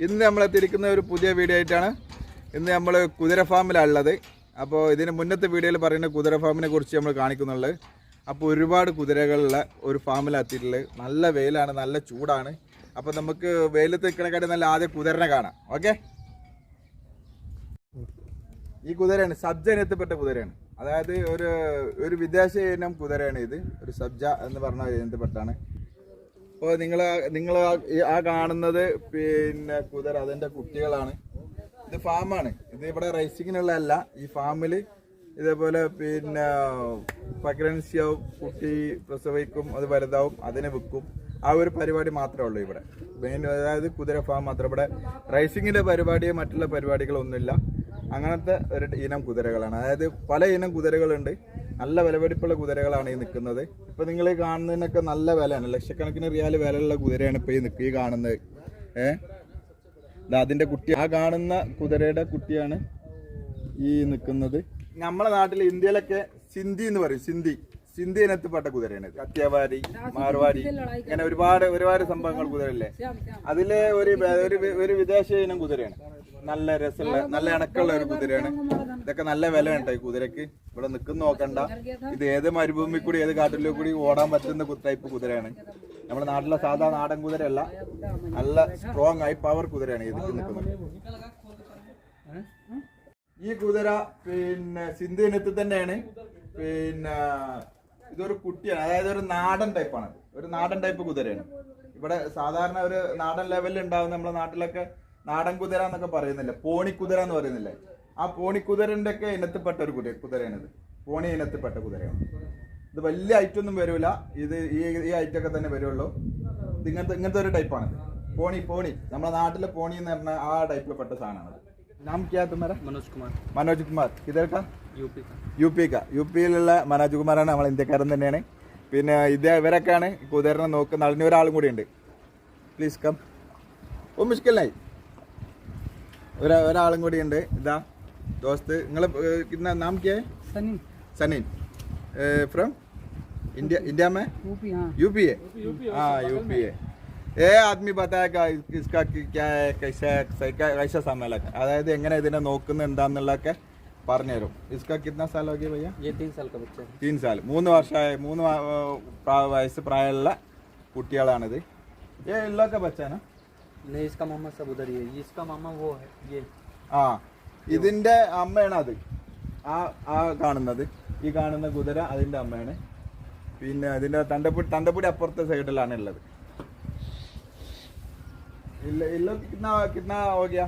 ഇന്ന് നമ്മളെത്തിയിരിക്കുന്ന ഒരു പുതിയ വീഡിയോ ആയിട്ടാണ്. ഇന്ന് നമ്മൾ കുതിര ഫാമിലുള്ളത്. അപ്പോൾ ഇതിന് മുന്നത്തെ വീഡിയോയിൽ പറയുന്ന കുതിര ഫാമിനെ കുറിച്ച് നമ്മൾ കാണിക്കുന്നുള്ളത്. അപ്പോൾ ഒരുപാട് കുതിരകളുള്ള ഒരു ഫാമിലെത്തിയിട്ടുള്ളത്. നല്ല വെയിലാണ്, നല്ല ചൂടാണ്. അപ്പോൾ നമുക്ക് വെയിലത്ത് നിൽക്കണക്കാട്ടി നല്ല ആദ്യം കുതിരനെ കാണാം. ഓക്കെ, ഈ കുതിരയാണ് സബ്ജ ഇനത്തിൽപ്പെട്ട കുതിരയാണ്. അതായത് ഒരു വിദേശ ഇനം കുതിരയാണ് ഇത്. ഒരു സബ്ജ എന്ന് പറഞ്ഞ ഇനത്തിൽപ്പെട്ടാണ്. അപ്പോൾ നിങ്ങൾ ആ കാണുന്നത് പിന്നെ കുതിര അതിൻ്റെ കുട്ടികളാണ്. ഇത് ഫാമാണ്. ഇത് ഇവിടെ റേസിങ്ങിനുള്ളതല്ല. ഈ ഫാമിൽ ഇതേപോലെ പിന്നെ പ്രഗ്നൻസിയാവും, കുട്ടി പ്രസവിക്കും, അത് വലുതാവും, അതിനെ വിൽക്കും. ആ ഒരു പരിപാടി മാത്രമേ ഉള്ളൂ ഇവിടെ. മെയിൻ അതായത് കുതിര ഫാം മാത്രം. ഇവിടെ റേസിങ്ങിൻ്റെ പരിപാടിയോ മറ്റുള്ള പരിപാടികളൊന്നുമില്ല. അങ്ങനത്തെ ഒരു ഇനം കുതിരകളാണ്. അതായത് പല ഇനം കുതിരകളുണ്ട്. നല്ല വിലപിടിപ്പുള്ള കുതിരകളാണ് ഈ നിൽക്കുന്നത്. ഇപ്പം നിങ്ങൾ ഈ കാണുന്നതിനൊക്കെ നല്ല വിലയാണ്. ലക്ഷക്കണക്കിന് റിയാൽ വിലയുള്ള കുതിരയാണ് ഇപ്പോൾ ഈ കാണുന്നത്. അതിൻ്റെ കുട്ടി, ആ കാണുന്ന കുതിരയുടെ കുട്ടിയാണ് ഈ നിൽക്കുന്നത്. നമ്മളെ നാട്ടിൽ ഇന്ത്യയിലൊക്കെ സിന്ധി എന്ന് പറയും. സിന്ധി ഇനത്തിൽപ്പെട്ട കുതിരയാണ്. കത്യാവാരി, മാർവാടി, ഇങ്ങനെ ഒരുപാട് സംഭവങ്ങൾ കുതിരല്ലേ. അതിലെ ഒരു വിദേശ ഇനം കുതിരയാണ്. നല്ല രസമുള്ള, നല്ല ഇണക്കുള്ള ഒരു കുതിരയാണ്. ഇതൊക്കെ നല്ല വിലയുണ്ട് ഈ കുതിരക്ക്. ഇവിടെ നിൽക്കുന്ന നോക്കണ്ട. ഇത് ഏത് മരുഭൂമി കൂടി ഏത് കാട്ടിലോ കൂടി ഓടാൻ പറ്റുന്ന ടൈപ്പ് കുതിരയാണ്. നമ്മുടെ നാട്ടിലെ സാധാ നാടൻ കുതിരയല്ല, നല്ല സ്ട്രോങ് ആയി പവർ കുതിരയാണ് ഇത് നിൽക്കുന്നത്. ഈ കുതിര പിന്നെ സിന്ധു ഇനത്തിൽ തന്നെയാണ്. പിന്നെ ഇതൊരു കുട്ടിയാണ്. അതായത് ഒരു നാടൻ ടൈപ്പാണ്. ഒരു നാടൻ ടൈപ്പ് കുതിരയാണ്. ഇവിടെ സാധാരണ ഒരു നാടൻ ലെവലിൽ ഉണ്ടാവുന്ന നമ്മുടെ നാട്ടിലൊക്കെ നാടൻ കുതിര എന്നൊക്കെ പറയുന്നില്ല, പോണിക്കുതിര എന്ന് പറയുന്നില്ലേ. ആ പോണിക്കുതിരൻ്റെ ഒക്കെ ഇനത്തിൽപ്പെട്ട ഒരു കുതിരയാണിത്. പോണി ഇനത്തിൽപ്പെട്ട കുതിരയാണ്. ഇത് വലിയ ഹൈറ്റ് ഒന്നും വരില്ല. ഇത് ഈ ഹൈറ്റൊക്കെ തന്നെ വരുള്ളൂ. ഇത് ഇങ്ങനത്തെ ഒരു ടൈപ്പാണിത്. പോണി നമ്മുടെ നാട്ടിലെ പോണി എന്ന് പറഞ്ഞ ആ ടൈപ്പിൽപ്പെട്ട സാധനമാണ്. നാം ക്യാ തുമ്മാരാ? മനോജ് കുമാർ. കിധർ കാ? യുപി കാ. യുപിയിലുള്ള മനോജ് കുമാറാണ്. നമ്മൾ ഇന്ത്യക്കാരൻ തന്നെയാണ്. പിന്നെ ഇവരൊക്കെയാണ് കുതിരനെ നോക്കുന്ന അതിന് ഒരാളും കൂടി ഉണ്ട്. Please come. ഓ മുഷ്കിലായി. ഒരാളും കൂടി ഉണ്ട്. ഇതാ दोस्त कितना नाम क्या है? सनीन फ्रॉम इंडिया में यूपी है. हाँ यूपी है. ये आदमी बताएगा इसका क्या है, कैसा सामान है. അതായത് എങ്ങനെ ഇതിനെ നോക്കുന്ന എന്താന്നുള്ളതൊക്കെ പറഞ്ഞു തരും. इसका कितना साल हो गया भैया? ये 3 साल का बच्चा है. 3 साल, 3 വർഷമായ 3 വയസ്സ് പ്രായമുള്ള കുട്ടികളാണിത്. ये इन लोग का बच्चा है ना? नहीं, इसका मामा सब उधर ही है. इसका मामा वो है ये. हाँ, ഇതിന്റെ അമ്മയാണ് അത്. ആ കാണുന്നത്, ഈ കാണുന്ന കുതിര അതിന്റെ അമ്മയാണ്. പിന്നെ അതിന്റെ തണ്ടപ്പുടി അപ്പുറത്തെ സൈഡിലാണ് ഉള്ളത്. कितना हो गया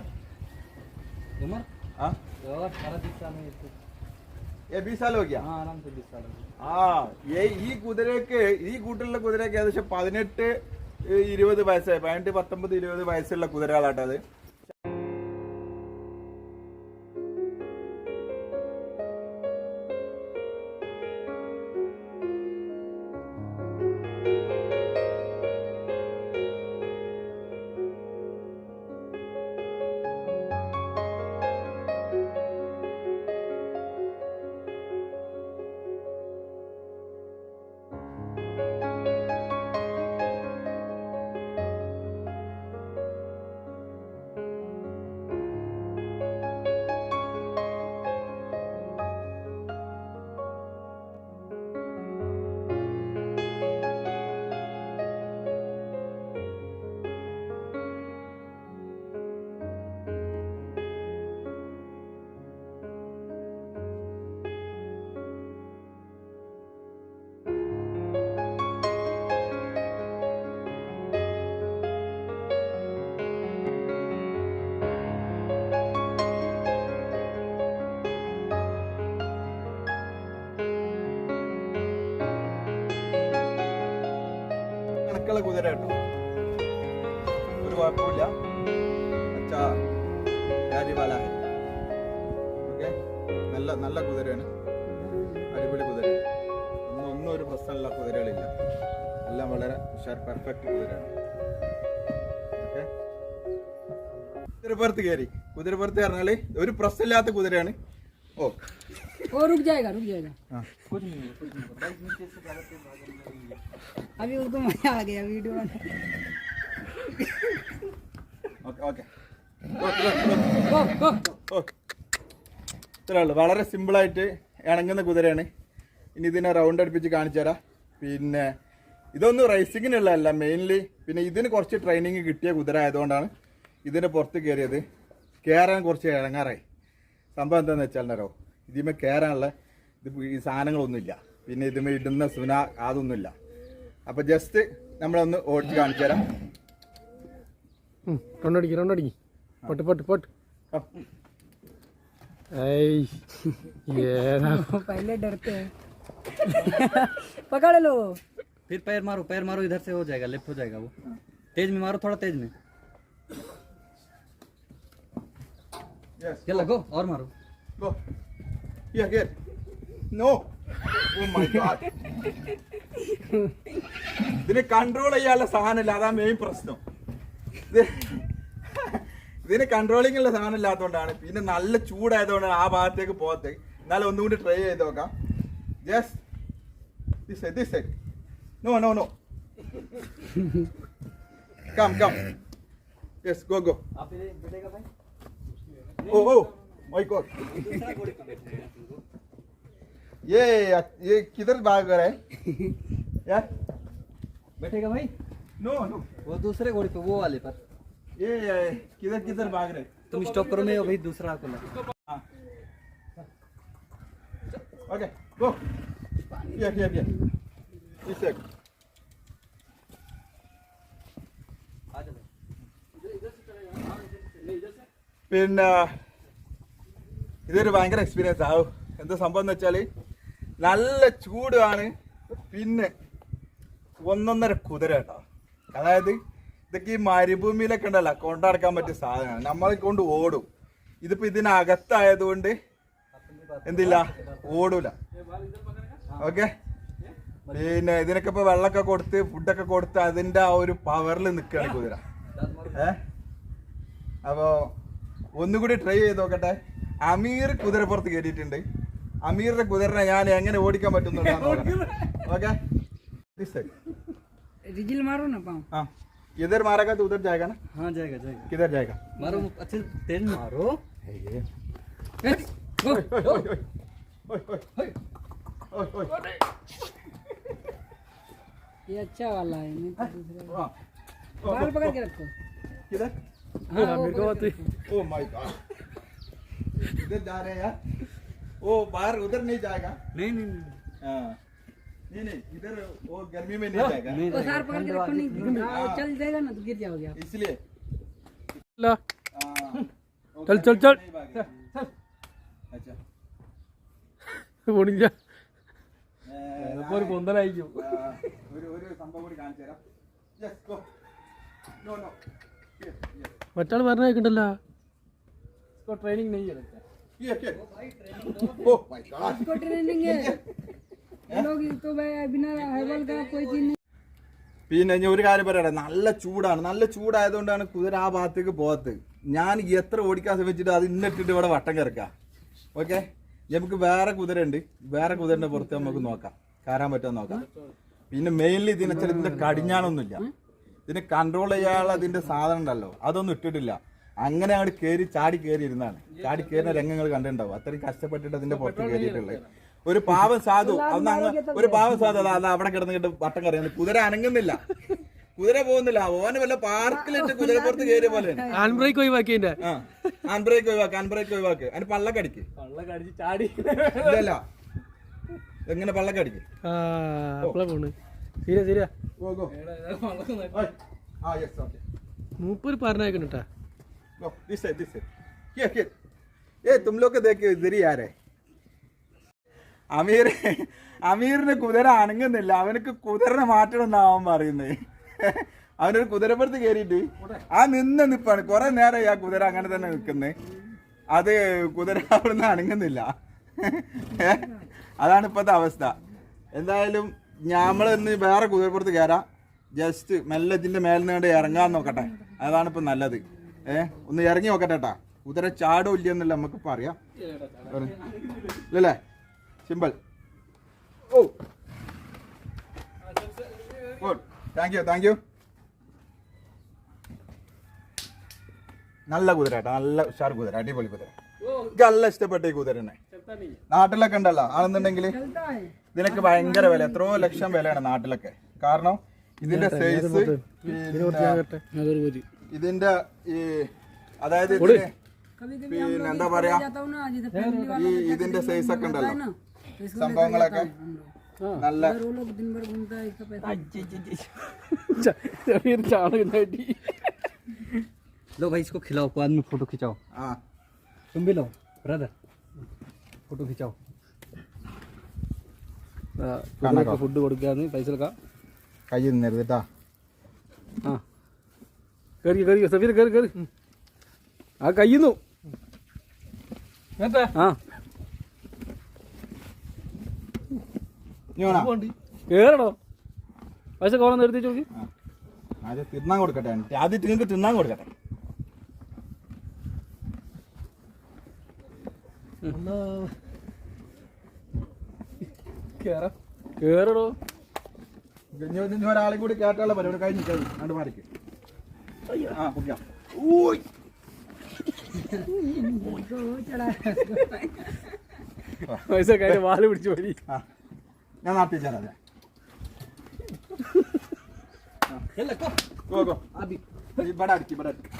उम्र? हाँ 18-20 साल में. ये 20 साल हो गया. हाँ आराम से 20 साल. ഈ കുതിരക്ക്, ഈ കൂട്ടിലുള്ള കുതിരക്ക് ഏകദേശം 18-20 വയസ്സായി. 18-19-20 വയസ്സുള്ള കുതിരകളാട്ടത്. കുതിര കേട്ടോ, ഒരു കുഴപ്പമില്ല. ഓക്കെ, നല്ല കുതിരയാണ്. അടിപൊളി കുതിര. ഒന്നും ഒരു പ്രശ്നമുള്ള കുതിരകളില്ല. എല്ലാം വളരെ പെർഫെക്റ്റ് കുതിരയാണ്. ഓക്കെ, കുതിരപ്പുറത്ത് കയറി. കുതിരപ്പുറത്ത് പറഞ്ഞാല് ഒരു പ്രശ്നമില്ലാത്ത കുതിരയാണ്. ओ रुक जाएगा हाँ कुछ नहीं अभी उनको मजा आ गया वीडियो ഓക്കെ ഇത്രേ ഉള്ളൂ. വളരെ സിമ്പിളായിട്ട് ഇണങ്ങുന്ന കുതിരയാണ്. ഇനി ഇതിനെ റൗണ്ട് അടുപ്പിച്ച് കാണിച്ചു തരാം. പിന്നെ ഇതൊന്നും റേസിങ്ങിനുള്ളതല്ല മെയിൻലി. പിന്നെ ഇതിന് കുറച്ച് ട്രെയിനിങ് കിട്ടിയ കുതിര ആയതുകൊണ്ടാണ് ഇതിന് പുറത്ത് കയറിയത്. കയറാൻ കുറച്ച് ഇറങ്ങാറായി. സംഭവം എന്താണെന്ന് വെച്ചാൽ ഇതിമേ കയറാനുള്ള ഈ സാധനങ്ങളൊന്നുമില്ല. പിന്നെ ഇതിമേ ഇടുന്ന സുന അതൊന്നുമില്ല. അപ്പോൾ ജസ്റ്റ് നമ്മളൊന്ന് ഓടിച്ച് കാണിച്ചു തരാം. റൗണ്ടടിക്ക് പൊട്ട് पहले डरते हैं पकड़ लो फिर पैर मारो इधर से हो जाएगा, लेफ्ट हो जाएगा वो। तेज में मारो, थोड़ा तेज में। Yes, चलो गो और मारो। go. Here. No. Oh my God. ഇതിനെ കൺട്രോൾ ചെയ്യാനുള്ള സാധനമില്ല, അതാ മെയിൻ പ്രശ്നം. ഇതിന് കൺട്രോളിംഗ് ഉള്ള സാധനം ഇല്ലാത്തതുകൊണ്ടാണ്. പിന്നെ നല്ല ചൂടായതുകൊണ്ടാണ് ആ ഭാഗത്തേക്ക് പോകത്തെ. എന്നാലും ഒന്നുകൂടി ട്രൈ ചെയ്ത് നോക്കാം. Just this side. No. Come. Yes, go. आप इधर बैठेगा भाई। Oh my God. ये किधर भाग रहा है यार? बैठेगा भाई। No. वो दूसरे घोड़े पे, वो वाले पर। ये किधर भाग रहे? तुम स्टॉप करो, मैं भाई दूसरा को ला। Okay, go. Here. This side. പിന്നെ ഇതൊരു ഭയങ്കര എക്സ്പീരിയൻസ് ആവും. എന്താ സംഭവം എന്ന് വെച്ചാൽ നല്ല ചൂടാണ്. പിന്നെ ഒന്നൊന്നര കുതിര കേട്ടോ. അതായത് ഇതൊക്കെ ഈ മരുഭൂമിയിലൊക്കെ ഉണ്ടല്ലോ കൊണ്ടടക്കാൻ പറ്റിയ സാധനമാണ്. നമ്മളെ കൊണ്ട് ഓടും. ഇതിപ്പോ ഇതിനകത്തായതുകൊണ്ട് എന്തില്ല, ഓടൂല. ഓക്കെ. പിന്നെ ഇതിനൊക്കെ ഇപ്പൊ വെള്ളമൊക്കെ കൊടുത്ത് ഫുഡൊക്കെ കൊടുത്ത് അതിന്റെ ആ ഒരു പവറിൽ നിൽക്കുകയാണ് കുതിര. അപ്പോ ഒന്നുകൂടി ട്രൈ ചെയ്ത് നോക്കട്ടെ. അമീർ കുതിരപ്പുറത്ത് കയറിയിട്ടുണ്ട്. അമീറിന്റെ കുതിരനെ ഞാൻ എങ്ങനെ ഓടിക്കാൻ പറ്റുന്നുണ്ടോ. ഓക്കെ, रिजिल मारो ना पाँव। हाँ, इधर मारेगा तो उधर जाएगा ना? हाँ जाएगा। किधर जाएगा? मारो अच्छे तेज मारो। ये अच्छा वाला है, नहीं तो दूसरा। बाल पकड़ के रखो। किधर? ओ माय गॉड, इधर जा रहे हैं यार. वो बाहर उधर नहीं जाएगा. नहीं हाँ, नहीं इधर वो गर्मी में नहीं जाएगा. वो सार पकड़ के रखो, नहीं चल जाएगा ना तो गिर जाओगे आप. इसलिए चल अच्छा ഓടില്ല. ഒരു സംഭവം കൂടി കാണിച്ചു തരാം. Yes, go. No. മറ്റാൾ പറഞ്ഞേക്കണ്ടല്ലോ. ट्रेनिंग नहीं है। Here. Oh my God. इसको ट्रेनिंग है. ये लोग तो भाई बिना हर्बल का कोई चीज नहीं. പിന്നെ ഞാൻ ഒരു കാര്യം പറയട്ടെ, നല്ല ചൂടാണ്. നല്ല ചൂടായതുകൊണ്ടാണ് കുതിര ആ ഭാഗത്തേക്ക് പോകത്ത്. ഞാൻ എത്ര ഓടിക്കാൻ ശ്രമിച്ചിട്ട് അത് ഇന്നിട്ടിട്ട് ഇവിടെ വട്ടം കിടക്കാം. ഓക്കെ, നമുക്ക് വേറെ കുതിര ഉണ്ട്. വേറെ കുതിരന്റെ പുറത്ത് നമുക്ക് നോക്കാം, കയറാൻ പറ്റുമോ നോക്കാം. പിന്നെ മെയിൻലി ഇതിനെച്ചാൽ ഇതിന്റെ കടിഞ്ഞാണൊന്നുമില്ല. ഇതിനെ കൺട്രോൾ ചെയ്യാനുള്ള അതിന്റെ സാധനം ഉണ്ടല്ലോ, അതൊന്നും ഇട്ടിട്ടില്ല. അങ്ങനെ അങ്ങോട്ട് ചാടി കയറി ഇരുന്നാണ്. ചാടി കയറുന്ന രംഗങ്ങൾ കണ്ടിട്ടുണ്ടാവും. അത്രയും കഷ്ടപ്പെട്ടിട്ട് അതിന്റെ പുറത്ത് കയറിയിട്ടുള്ളത്. ഒരു പാവം സാധു അന്ന് അത് അവിടെ കിടന്നിട്ട് വട്ടം കറിയുന്നു. കുതിര അനങ്ങുന്നില്ല, കുതിര പോകുന്നില്ല. ഓന് വല്ല പാർക്കിലിട്ട് കുതിരപ്പുറത്ത് കയറിയ പോലെ. ഹാൻഡ് ബ്രേക്ക് ഒഴിവാക്കി. ഹാൻഡ് ബ്രേക്ക് ഒഴിവാക്ക്. അതിന് പള്ളക്കടിക്ക്. ചാടി ഇല്ലല്ല, എങ്ങനെ പള്ളക്കടിക്ക്. ശരിയാ. മൂപ്പര് പറഞ്ഞേക്കണട്ടാ. तुम लोग को देखिए इधर ही आ रहे. അമീറിന് കുതിര അനങ്ങുന്നില്ല. അവനക്ക് കുതിരനെ മാറ്റണം എന്നാ അവൻ പറയുന്നത്. അവനൊരു കുതിരപ്പുറത്ത് കയറിയിട്ട് ആ നിപ്പാണ്. കുറെ നേരം ആ കുതിര അങ്ങനെ തന്നെ നിൽക്കുന്നത്. അത് കുതിര അവിടുന്ന് അനങ്ങുന്നില്ല. അതാണ് ഇപ്പോഴത്തെ അവസ്ഥ. എന്തായാലും ഞമ്മളിന്ന് വേറെ കുതിരപ്പുറത്ത് കയറാം. ജസ്റ്റ് മെല്ലെ ഇതിന്റെ മേലിൽ നിന്ന് ഇറങ്ങാൻ നോക്കട്ടെ. അതാണ് ഇപ്പൊ നല്ലത്. ഒന്ന് ഇറങ്ങി നോക്കട്ടെ ട്ടാ. കുതിര ചാടോ ഇല്ലെന്നല്ല നമുക്കിപ്പോൾ അറിയാം. ഇല്ലല്ലേ? Simple. Oh good, thank you. നല്ല കുതിര കേട്ടോ, നല്ല ഉഷാർ കുതിര, അടിപൊളി കുതിര. എനിക്ക് നല്ല ഇഷ്ടപ്പെട്ട ഈ കുതിര തന്നെ. നാട്ടിലൊക്കെ ഉണ്ടല്ലോ ആണെന്നുണ്ടെങ്കിൽ ഇതിനൊക്കെ ഭയങ്കര വില, എത്രയോ ലക്ഷം വിലയാണ് നാട്ടിലൊക്കെ. കാരണം ഇതിന്റെ സൈസ്, ഇതിന്റെ ഈ അതായത് പിന്നെ എന്താ പറയാ, ഈ ഇതിന്റെ സൈസ് ഒക്കെ ഉണ്ടല്ലോ, സംഭവങ്ങളൊക്കെ നല്ല. लो भाई इसको खिलाओ, बाद में फोटो खिंचाओ। हाँ तुम भी लो ब्रदर, फोटो खिंचाओ। ഫുഡ് കൊടുക്കാന്ന് പൈസ എടുക്കാം. കൈ നിന്നരുത് കേട്ടാ. ആ കയറി കയറി സഫീർ കയറി കയറി. ആ കയ്യുന്നു. ആ കേറണോ? പൈസ കോളം നിർത്തി നോക്കി. ആദ്യം തിന്നാൻ കൊടുക്കട്ടെ, ആദ്യം നിങ്ങൾക്ക് തിന്നാൻ കൊടുക്കട്ടെ. കേറണോ? ഇനി ഒരാളെ കൂടി കേട്ടാനുള്ള പരിപാടി കഴിഞ്ഞു കണ്ടു മാറിക്ക്. ആ കുടിക്കാം. പൈസ കാര്യം വാല് പിടിച്ചു പോയി. ഞാൻ നാട്ടിൽ ചേരാതെ. ഇവിടെ അടുക്കി, ഇവിടെ അടുക്കി.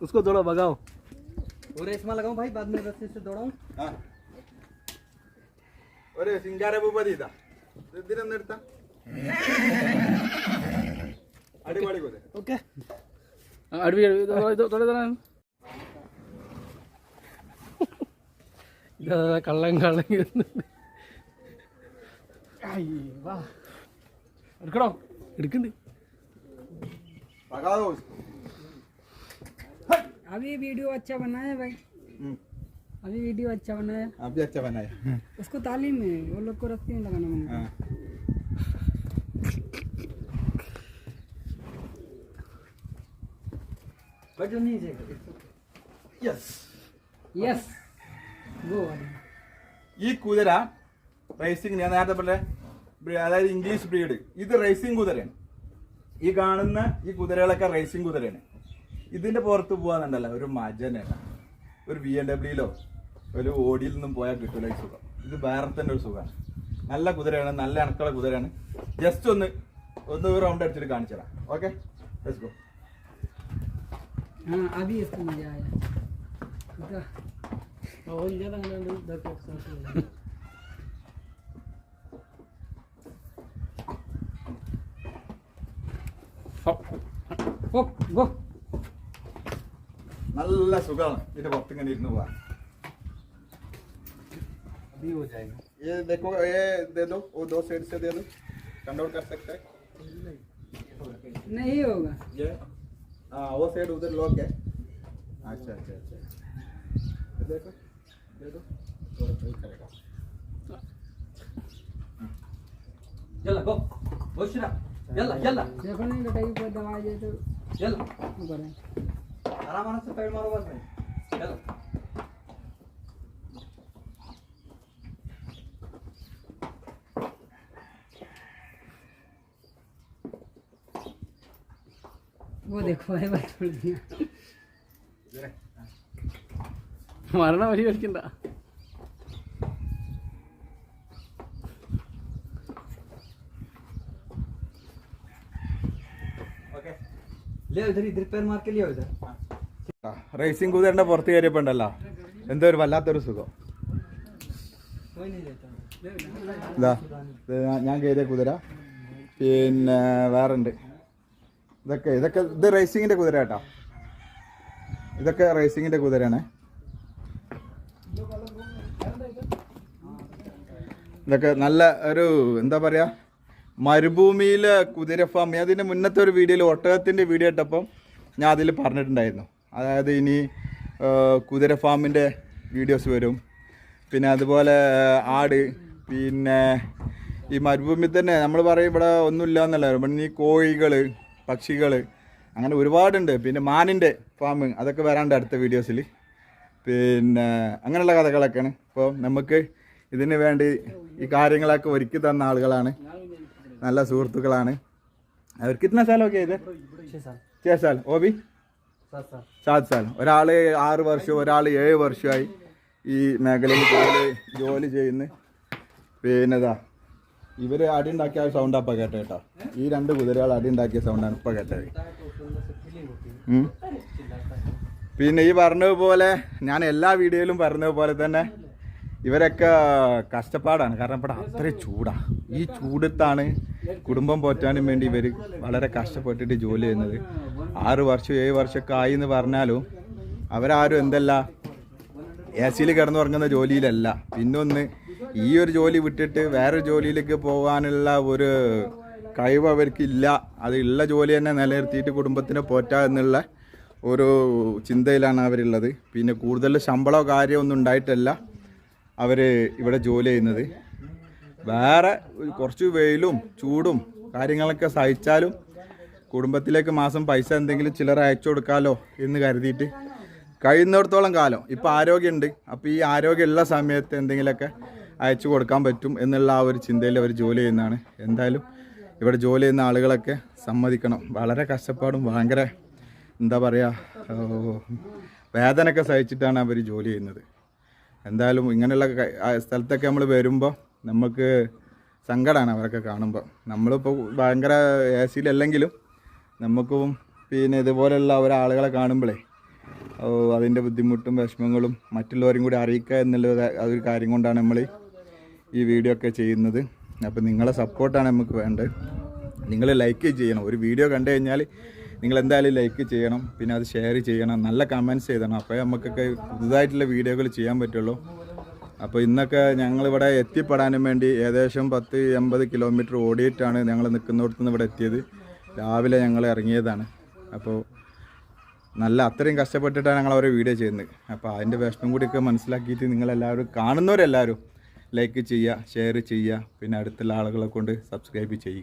उसको थोड़ा भगाओ. और रेशमा लगाऊं भाई, बाद में रस्सी से दौड़ाऊं. ആ ഒരു സിംഗാര ഭൂപതി ഇതാ, ഇതിനൊന്നും എടുത്ത അടിപൊളി കുതിര. ओके अड़वी थोड़े थोड़ा കള്ളം കള്ളം എടുക്കണോ? എടുക്കണ്ട്. अभी वीडियो अच्छा बनाया भाई, अभी वीडियो अच्छा बनाया. अभी अच्छा बनाया. उसको तालीम है, वो लोग को रस्ते में लगाना मैंने. बट नहीं जाएगा. Yes yes go. ഈ കുതിര റേസിംഗ്, ഞാൻ നേരത്തെ പറഞ്ഞ അതായത് ഇംഗ്ലീഷ് ബ്രീഡ്, ഇത് റേസിംഗ് കുതിരയാണ്. ഈ കാണുന്ന ഈ കുതിരകളൊക്കെ റേസിംഗ് കുതിരയാണ്. ഇതിന്റെ പുറത്ത് പോകാന്നുണ്ടല്ലോ ഒരു മജനാണ്, ഒരു BMW ഒരു ഓടിയിൽ നിന്നും പോയാൽ കിട്ടില്ല ഈ സുഖം. ഇത് വേറെ തന്നെ ഒരു സുഖമാണ്. നല്ല കുതിരയാണ്, നല്ല ഇണക്കുള്ള കുതിരയാണ്. ജസ്റ്റ് ഒന്ന് റൗണ്ട് അടിച്ചിട്ട് കാണിച്ചു തരാം. Okay let's go. हाँ अभी इसको मजा आया. गो. നല്ല സുഖമാണ് ഇതിന്റെ പുറത്ത് ഇങ്ങനെ ഇരുന്ന് പോവാൻ. अभी हो जाएगा. ये देखो, ये दे दो, वो दो साइड से दे दो, कंट्रोल कर सकते हैं. नहीं होगा. ये हाँ वो साइड उधर लॉक है. अच्छा अच्छा अच्छा, ये देखो, दे दो, थोड़ा सही करेगा. चला गो बोशरा. यल्ला यल्ला देखो नहीं बेटा, ये कोई दवा दे तो यल्ला करें. आराम से पैर मारो बस में. चलो वो देखो है बात छोड़ दिया. മരണ വഴി വരയ്ക്കണ്ട. ले इधर इधर पैर मार के लियो इधर. റേസിംഗ് കുതിരന്റെ പുറത്ത് കയറിയപ്പോ ഉണ്ടല്ലോ എന്തോ ഒരു വല്ലാത്തൊരു സുഖം. कोई नहीं लेता. ഇതാ ഞാൻ കയറിയ കുതിര, പിന്നെ വേറെ ഉണ്ട്. ഇതൊക്കെ ഇത് റേസിങ്ങിന്റെ കുതിര കേട്ടോ. ഇതൊക്കെ റേസിങ്ങിന്റെ കുതിരയാണ്. ഇതൊക്കെ നല്ല ഒരു എന്താ പറയാ, മരുഭൂമിയിലെ കുതിര ഫാം. അതിൻ്റെ മുന്നത്തെ ഒരു വീഡിയോയിൽ ഒട്ടകത്തിൻ്റെ വീഡിയോ ഇട്ടപ്പം ഞാൻ അതിൽ പറഞ്ഞിട്ടുണ്ടായിരുന്നു. അതായത് ഇനി കുതിര ഫാമിൻ്റെ വീഡിയോസ് വരും. പിന്നെ അതുപോലെ ആട്, പിന്നെ ഈ മരുഭൂമിയിൽ തന്നെ നമ്മൾ പറയും ഇവിടെ ഒന്നുമില്ല എന്നല്ല, ഈ കോഴികൾ, പക്ഷികൾ, അങ്ങനെ ഒരുപാടുണ്ട്. പിന്നെ മാനിൻ്റെ ഫാം, അതൊക്കെ വരാണ്ട് അടുത്ത വീഡിയോസിൽ. പിന്നെ അങ്ങനെയുള്ള കഥകളൊക്കെയാണ്. അപ്പോൾ നമുക്ക് ഇതിന് വേണ്ടി ഈ കാര്യങ്ങളൊക്കെ ഒരുക്കി തന്ന ആളുകളാണ്, നല്ല സുഹൃത്തുക്കളാണ്. और कितना साल हो गया इधर 6 साल वो भी 7 साल ഒരാള് 6 വർഷം ഒരാൾ 7 വർഷമായി ഈ മേഖലയിൽ ജോലി ചെയ്യുന്നു പിന്നെതാ ഇവര് അടി ഉണ്ടാക്കിയ സൗണ്ട് അപ്പ കേട്ടോ കേട്ടോ ഈ 2 കുതിരകൾ അടി ഉണ്ടാക്കിയ സൗണ്ടാണ് ഇപ്പൊ കേട്ടത് പിന്നെ ഈ പറഞ്ഞതുപോലെ ഞാൻ എല്ലാ വീഡിയോയിലും പറഞ്ഞതുപോലെ തന്നെ ഇവരൊക്കെ കഷ്ടപ്പാടാണ് കാരണം ഇവിടെ അത്രയും ചൂടാണ് ഈ ചൂടത്താണ് കുടുംബം പോറ്റാനും വേണ്ടി ഇവർ വളരെ കഷ്ടപ്പെട്ടിട്ട് ജോലി ചെയ്യുന്നത് 6 വർഷം 7 വർഷമൊക്കെ ആയി എന്ന് പറഞ്ഞാലും അവരാരും എന്തല്ല AC-യിൽ കിടന്നുറങ്ങുന്ന ജോലിയിലല്ല പിന്നൊന്ന് ഈ ഒരു ജോലി വിട്ടിട്ട് വേറൊരു ജോലിയിലേക്ക് പോകാനുള്ള ഒരു കഴിവ് അവർക്കില്ല അത് ഉള്ള ജോലി തന്നെ നിലനിർത്തിയിട്ട് കുടുംബത്തിനെ പോറ്റാ എന്നുള്ള ഒരു ചിന്തയിലാണ് അവരുള്ളത് പിന്നെ കൂടുതൽ ശമ്പളമോ കാര്യമൊന്നും ഉണ്ടായിട്ടല്ല അവർ ഇവിടെ ജോലി ചെയ്യുന്നത് വേറെ കുറച്ച് വെയിലും ചൂടും കാര്യങ്ങളൊക്കെ സഹിച്ചാലും കുടുംബത്തിലേക്ക് മാസം പൈസ എന്തെങ്കിലും ചിലർ അയച്ചു കൊടുക്കാമല്ലോ എന്ന് കരുതിയിട്ട് കഴിയുന്നിടത്തോളം കാലം ഇപ്പോൾ ആരോഗ്യമുണ്ട് അപ്പോൾ ഈ ആരോഗ്യമുള്ള സമയത്ത് എന്തെങ്കിലുമൊക്കെ അയച്ചു കൊടുക്കാൻ പറ്റും എന്നുള്ള ആ ഒരു ചിന്തയിൽ അവർ ജോലി ചെയ്യുന്നതാണ് എന്തായാലും ഇവിടെ ജോലി ചെയ്യുന്ന ആളുകളൊക്കെ സമ്മതിക്കണം വളരെ കഷ്ടപ്പാടും ഭയങ്കര എന്താ പറയുക വേദനയൊക്കെ സഹിച്ചിട്ടാണ് അവർ ജോലി ചെയ്യുന്നത് എന്തായാലും ഇങ്ങനെയുള്ള സ്ഥലത്തൊക്കെ നമ്മൾ വരുമ്പോൾ നമുക്ക് സങ്കടമാണ് അവരൊക്കെ കാണുമ്പോൾ നമ്മളിപ്പോൾ ഭയങ്കര AC-യിലല്ലെങ്കിലും നമുക്കും പിന്നെ ഇതുപോലെയുള്ള ഒരാളുകളെ കാണുമ്പോഴേ അതിൻ്റെ ബുദ്ധിമുട്ടും വിഷമങ്ങളും മറ്റുള്ളവരും കൂടി അറിയിക്കുക എന്നുള്ള അതൊരു കാര്യം കൊണ്ടാണ് നമ്മൾ ഈ വീഡിയോ ഒക്കെ ചെയ്യുന്നത് അപ്പോൾ നിങ്ങളെ സപ്പോർട്ടാണ് നമുക്ക് വേണ്ടത് നിങ്ങൾ ലൈക്ക് ചെയ്യണം ഒരു വീഡിയോ കണ്ടു കഴിഞ്ഞാൽ നിങ്ങൾ എന്തായാലും ലൈക്ക് ചെയ്യണം പിന്നെ അത് ഷെയർ ചെയ്യണം നല്ല കമൻറ്റ്സ് ചെയ്യണം അപ്പോൾ നമുക്കൊക്കെ പുതുതായിട്ടുള്ള വീഡിയോകൾ ചെയ്യാൻ പറ്റുള്ളൂ അപ്പോൾ ഇന്നൊക്കെ ഞങ്ങളിവിടെ എത്തിപ്പെടാനും വേണ്ടി ഏകദേശം 10-80 കിലോമീറ്റർ ഓടിയിട്ടാണ് ഞങ്ങൾ നിൽക്കുന്നിടത്തുനിന്ന് ഇവിടെ എത്തിയത് രാവിലെ ഞങ്ങൾ ഇറങ്ങിയതാണ് അപ്പോൾ നല്ല അത്രയും കഷ്ടപ്പെട്ടിട്ടാണ് ഞങ്ങൾ ഓരോ വീഡിയോ ചെയ്യുന്നത് അപ്പോൾ അതിൻ്റെ വിഷമം കൂടിയൊക്കെ മനസ്സിലാക്കിയിട്ട് നിങ്ങളെല്ലാവരും കാണുന്നവരെല്ലാവരും ലൈക്ക് ചെയ്യുക ഷെയർ ചെയ്യുക പിന്നെ അടുത്തുള്ള ആളുകളെ കൊണ്ട് സബ്സ്ക്രൈബ് ചെയ്യുക